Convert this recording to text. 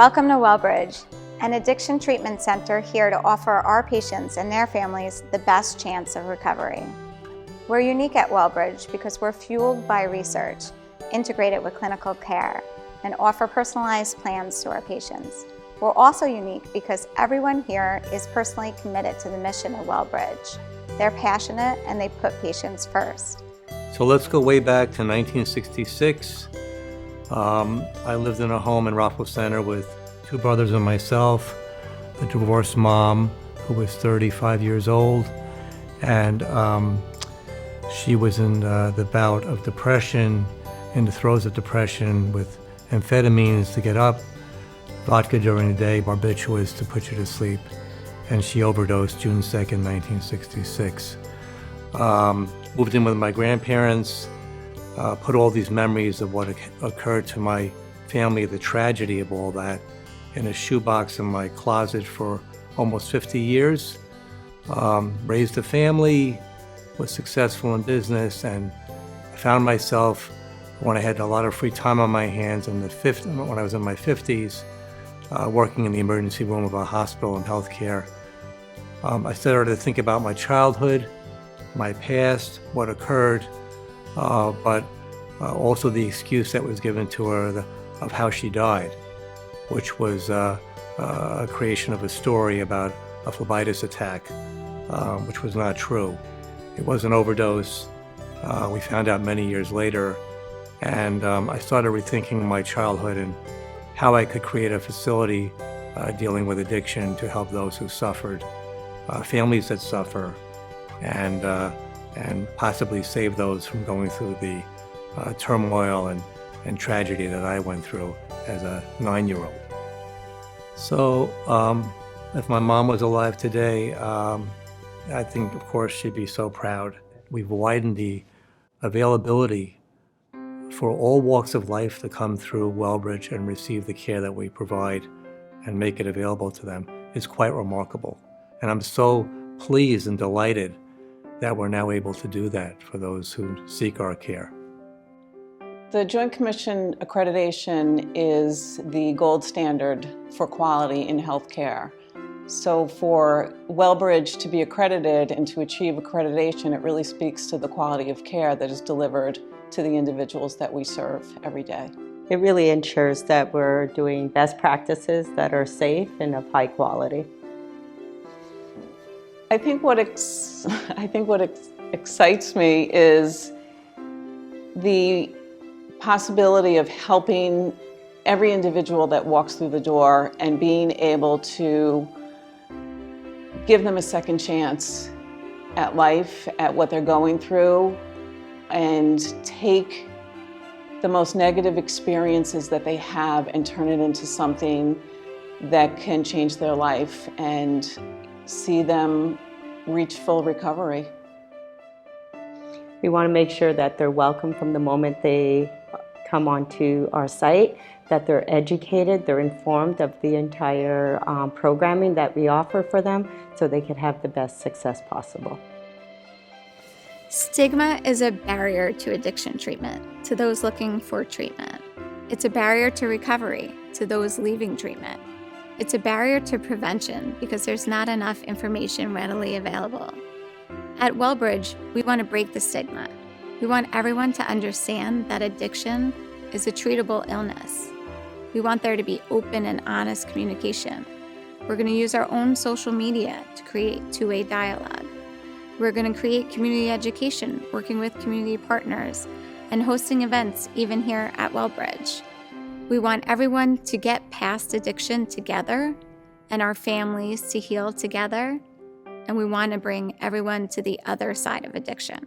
Welcome to Wellbridge, an addiction treatment center here to offer our patients and their families the best chance of recovery. We're unique at Wellbridge because we're fueled by research, integrated with clinical care, and offer personalized plans to our patients. We're also unique because everyone here is personally committed to the mission of Wellbridge. They're passionate and they put patients first. So let's go way back to 1966. I lived in a home in Rockville Center with two brothers and myself, a divorced mom who was 35 years old, and she was in the bout of depression, in the throes of depression, with amphetamines to get up, vodka during the day, barbiturates to put you to sleep, and she overdosed June 2nd, 1966. Moved in with my grandparents, put all these memories of what occurred to my family, the tragedy of all that, in a shoebox in my closet for almost 50 years. Raised a family, was successful in business, and I found myself, when I had a lot of free time on my hands when I was in my 50s, working in the emergency room of a hospital and healthcare. I started to think about my childhood, my past, what occurred, but also the excuse that was given to her of how she died, which was a creation of a story about a phlebitis attack, which was not true. It was an overdose. We found out many years later, and I started rethinking my childhood and how I could create a facility dealing with addiction to help those who suffered, families that suffer, and possibly save those from going through the turmoil and tragedy that I went through as a 9-year-old. So if my mom was alive today, I think, of course, she'd be so proud. We've widened the availability for all walks of life to come through Wellbridge and receive the care that we provide and make it available to them. It's quite remarkable. And I'm so pleased and delighted that we're now able to do that for those who seek our care. The Joint Commission accreditation is the gold standard for quality in healthcare. So for Wellbridge to be accredited and to achieve accreditation, it really speaks to the quality of care that is delivered to the individuals that we serve every day. It really ensures that we're doing best practices that are safe and of high quality. I think what excites me is the possibility of helping every individual that walks through the door and being able to give them a second chance at life, at what they're going through, and take the most negative experiences that they have and turn it into something that can change their life and see them reach full recovery. We want to make sure that they're welcome from the moment they come onto our site, that they're educated, they're informed of the entire programming that we offer for them so they can have the best success possible. Stigma is a barrier to addiction treatment, to those looking for treatment. It's a barrier to recovery, to those leaving treatment. It's a barrier to prevention because there's not enough information readily available. At Wellbridge, we want to break the stigma. We want everyone to understand that addiction is a treatable illness. We want there to be open and honest communication. We're going to use our own social media to create two-way dialogue. We're going to create community education, working with community partners, and hosting events even here at Wellbridge. We want everyone to get past addiction together and our families to heal together, and we want to bring everyone to the other side of addiction.